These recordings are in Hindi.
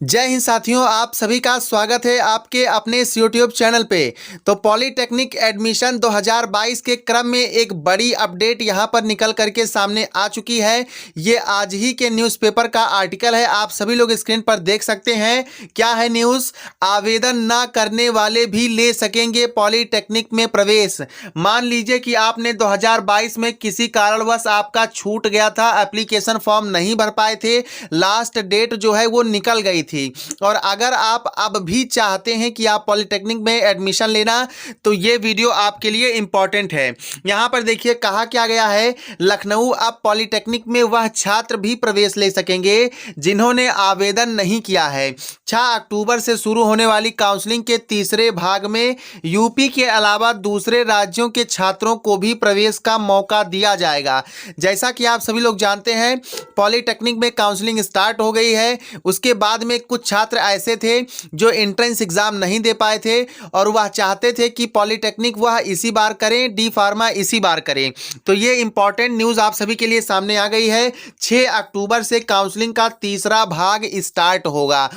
जय हिंद साथियों, आप सभी का स्वागत है आपके अपने इस यूट्यूब चैनल पे। तो पॉलीटेक्निक एडमिशन 2022 के क्रम में एक बड़ी अपडेट यहां पर निकल करके सामने आ चुकी है। ये आज ही के न्यूज़पेपर का आर्टिकल है, आप सभी लोग स्क्रीन पर देख सकते हैं। क्या है न्यूज़? आवेदन ना करने वाले भी ले सकेंगे पॉलीटेक्निक में प्रवेश। मान लीजिए कि आपने 2022 में किसी कारणवश आपका छूट गया था, एप्लीकेशन फॉर्म नहीं भर पाए थे, लास्ट डेट जो है वो निकल गई थी, और अगर आप अब भी चाहते हैं कि आप पॉलिटेक्निक में एडमिशन लेना, तो ये वीडियो आपके लिए इंपॉर्टेंट है। यहां पर देखिए कहा क्या गया है, लखनऊ अब पॉलिटेक्निक में वह छात्र भी प्रवेश ले सकेंगे जिन्होंने आवेदन नहीं किया है। 6 अक्टूबर से शुरू होने वाली काउंसलिंग के तीसरे भाग में यूपी के अलावा दूसरे राज्यों के छात्रों को भी प्रवेश का मौका दिया जाएगा। जैसा कि आप सभी लोग जानते हैं, पॉलिटेक्निक में काउंसलिंग स्टार्ट हो गई है। उसके बाद में कुछ छात्र ऐसे थे जो एंट्रेंस एग्जाम नहीं दे पाए थे और वह चाहते थे कि पॉलिटेक्निक वह इसी बार करें, डी फार्मा इसी बार करें। तो ये इंपॉर्टेंट न्यूज़ आप सभी के लिए सामने आ गई है। 6 अक्टूबर से काउंसलिंग का तीसरा भाग स्टार्ट होगा।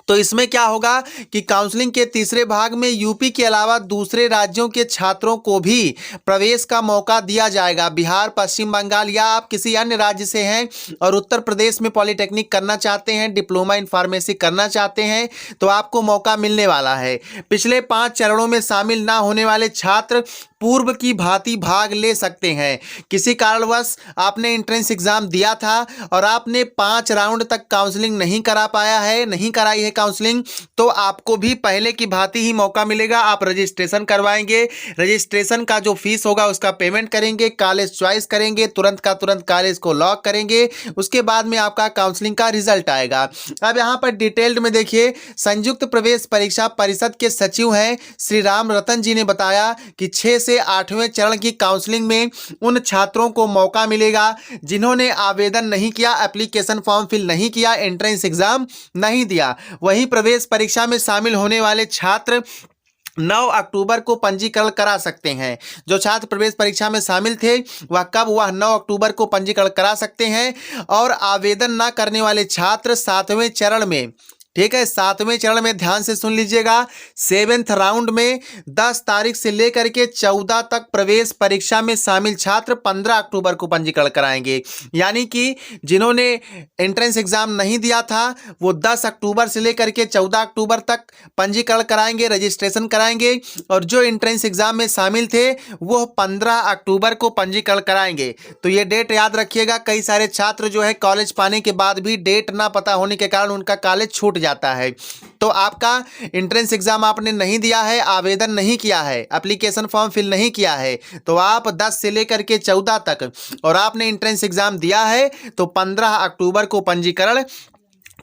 तो इसमें क्या होगा कि काउंसलिंग के तीसरे भाग में यूपी के अलावा दूसरे राज्यों के छात्रों को भी प्रवेश का मौका दिया जाएगा। बिहार, पश्चिम बंगाल या आप किसी अन्य राज्य से हैं और उत्तर प्रदेश में पॉलिटेक्निक करना चाहते हैं, डिप्लोमा इन फार्मेसी करना चाहते हैं, तो आपको मौका मिलने वाला है। पिछले 5 चरणों में शामिल ना होने वाले छात्र पूर्व की भांति भाग ले सकते हैं। किसी कारणवश आपने एंट्रेंस एग्जाम दिया था और आपने 5 राउंड तक काउंसलिंग नहीं करा पाया है, नहीं कराई है काउंसलिंग, तो आपको भी पहले की भांति ही मौका मिलेगा। आप रजिस्ट्रेशन करवाएंगे, रजिस्ट्रेशन का जो फीस होगा उसका पेमेंट करेंगे, कॉलेज चॉइस करेंगे, तुरंत का तुरंत कॉलेज को लॉक करेंगे, उसके बाद में आपका काउंसलिंग का रिजल्ट आएगा। अब यहाँ पर डिटेल्ड में देखिए, संयुक्त प्रवेश परीक्षा परिषद के सचिव हैं श्री राम रतन जी ने बताया कि 6 से 8वें चरण की काउंसलिंग में उन छात्रों को मौका मिलेगा जिन्होंने आवेदन नहीं किया, एप्लीकेशन फॉर्म फिल नहीं किया, एंट्रेंस एग्जाम नहीं दिया। वहीं प्रवेश परीक्षा में शामिल होने वाले छात्र 9 अक्टूबर को पंजीकरण करा सकते हैं। जो छात्र प्रवेश परीक्षा में शामिल थे वह 9 अक्टूबर को पंजीकरण करा सकते हैं। और आवेदन ना करने वाले छात्र 7वें चरण में, ठीक है, 7वें चरण में ध्यान से सुन लीजिएगा, 7th राउंड में 10 तारीख से लेकर के 14 तक प्रवेश परीक्षा में शामिल छात्र 15 अक्टूबर को पंजीकरण कराएंगे। यानी कि जिन्होंने एंट्रेंस एग्जाम नहीं दिया था वो 10 अक्टूबर से लेकर के 14 अक्टूबर तक पंजीकरण कराएंगे, रजिस्ट्रेशन कराएंगे, और जो एंट्रेंस एग्जाम में शामिल थे वो 15 अक्टूबर को पंजीकरण कराएंगे। तो ये डेट याद रखिएगा। कई सारे छात्र जो है कॉलेज पाने के बाद भी डेट ना पता होने के कारण उनका कॉलेज छूट जाता है। तो आपका एंट्रेंस एग्जाम आपने नहीं दिया है, आवेदन नहीं किया है, एप्लीकेशन फॉर्म फिल नहीं किया है, तो आप 10 से लेकर के 14 तक, और आपने एंट्रेंस एग्जाम दिया है तो 15 अक्टूबर को पंजीकरण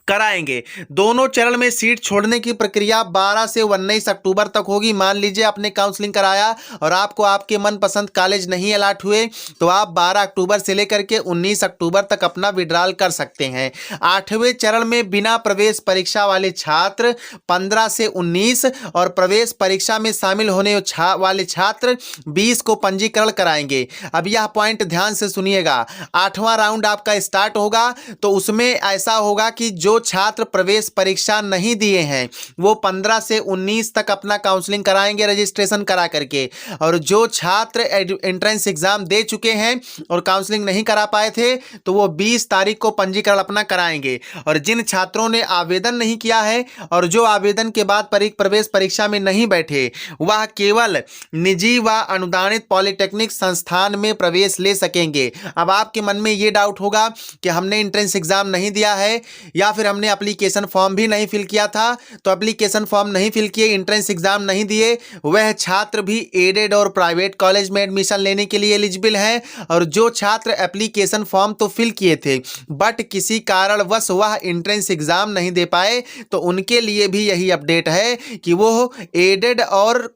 कराएंगे। दोनों चरण में सीट छोड़ने की प्रक्रिया 12 से 19 अक्टूबर तक होगी। मान लीजिए आपने काउंसलिंग कराया और आपको आपके मनपसंद कॉलेज नहीं अलाट हुए, तो आप 12 अक्टूबर से लेकर के 19 अक्टूबर तक अपना विड्रॉल कर सकते हैं। 8वें चरण में बिना प्रवेश परीक्षा वाले छात्र 15 से 19 और प्रवेश परीक्षा में शामिल होने वाले छात्र 20 को पंजीकरण कराएंगे। अब यह पॉइंट ध्यान से सुनिएगा। 8वां राउंड आपका स्टार्ट होगा तो उसमें ऐसा होगा कि जो छात्र प्रवेश परीक्षा नहीं दिए हैं वो 15 से 19 तक अपना काउंसलिंग कराएंगे, रजिस्ट्रेशन करा करके, और जो छात्र एंट्रेंस एग्जाम दे चुके हैं और काउंसलिंग नहीं करा पाए थे तो वो 20 तारीख को पंजीकरण अपना कराएंगे। और जिन छात्रों ने आवेदन नहीं किया है और जो आवेदन के बाद प्रवेश परीक्षा में नहीं बैठे, वह केवल निजी व अनुदानित पॉलिटेक्निक संस्थान में प्रवेश ले सकेंगे। अब आपके मन में ये डाउट होगा कि हमने एंट्रेंस एग्जाम नहीं दिया है या फिर हमने एप्लीकेशन फॉर्म भी नहीं फिल किया था, तो एप्लीकेशन फॉर्म नहीं फिल किए, एंट्रेंस एग्जाम नहीं दिए, वह छात्र भी एडेड और प्राइवेट कॉलेज में एडमिशन लेने के लिए एलिजिबल हैं। और जो छात्र एप्लीकेशन फॉर्म तो फिल किए थे बट किसी कारणवश वह एंट्रेंस एग्जाम नहीं दे पाए, तो उनके लिए भी यही अपडेट है कि वो एडेड और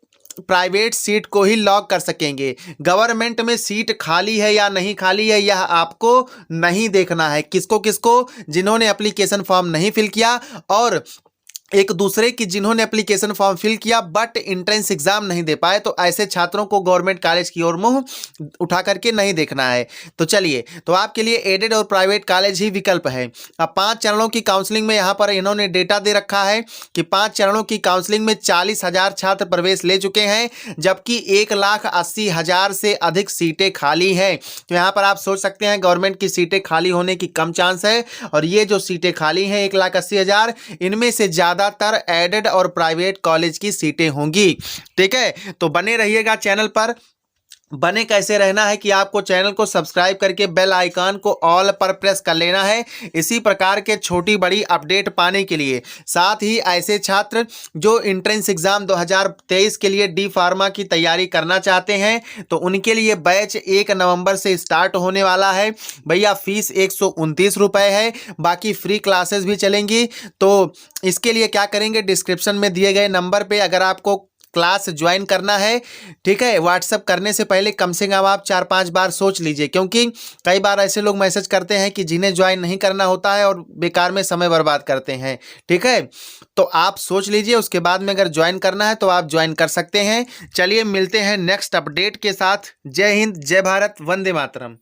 प्राइवेट सीट को ही लॉक कर सकेंगे। गवर्नमेंट में सीट खाली है या नहीं खाली है यह आपको नहीं देखना है। किसको किसको? जिन्होंने एप्लीकेशन फॉर्म नहीं फिल किया और एक दूसरे की जिन्होंने एप्लीकेशन फॉर्म फिल किया बट एंट्रेंस एग्जाम नहीं दे पाए, तो ऐसे छात्रों को गवर्नमेंट कॉलेज की ओर मुंह उठा करके नहीं देखना है। तो चलिए, तो आपके लिए एडेड और प्राइवेट कॉलेज ही विकल्प है। अब 5 चरणों की काउंसलिंग में यहाँ पर इन्होंने डेटा दे रखा है कि 5 चरणों की काउंसलिंग में 40,000 छात्र प्रवेश ले चुके हैं, जबकि 1,80,000 से अधिक सीटें खाली हैं। तो यहाँ पर आप सोच सकते हैं गवर्नमेंट की सीटें खाली होने की कम चांस है, और ये जो सीटें खाली हैं 1,80,000, इनमें से ज़्यादातर एडेड और प्राइवेट कॉलेज की सीटें होंगी। ठीक है, तो बने रहिएगा चैनल पर। बने कैसे रहना है कि आपको चैनल को सब्सक्राइब करके बेल आइकन को ऑल पर प्रेस कर लेना है, इसी प्रकार के छोटी बड़ी अपडेट पाने के लिए। साथ ही ऐसे छात्र जो एंट्रेंस एग्जाम 2023 के लिए डी फार्मा की तैयारी करना चाहते हैं, तो उनके लिए बैच 1 नवंबर से स्टार्ट होने वाला है। भैया फीस 129 रुपये है, बाकी फ्री क्लासेस भी चलेंगी। तो इसके लिए क्या करेंगे, डिस्क्रिप्शन में दिए गए नंबर पर अगर आपको क्लास ज्वाइन करना है, ठीक है, व्हाट्सअप करने से पहले कम से कम आप 4-5 बार सोच लीजिए, क्योंकि कई बार ऐसे लोग मैसेज करते हैं कि जिन्हें ज्वाइन नहीं करना होता है और बेकार में समय बर्बाद करते हैं। ठीक है, तो आप सोच लीजिए, उसके बाद में अगर ज्वाइन करना है तो आप ज्वाइन कर सकते हैं। चलिए मिलते हैं नेक्स्ट अपडेट के साथ। जय हिंद, जय भारत, वंदे मातरम।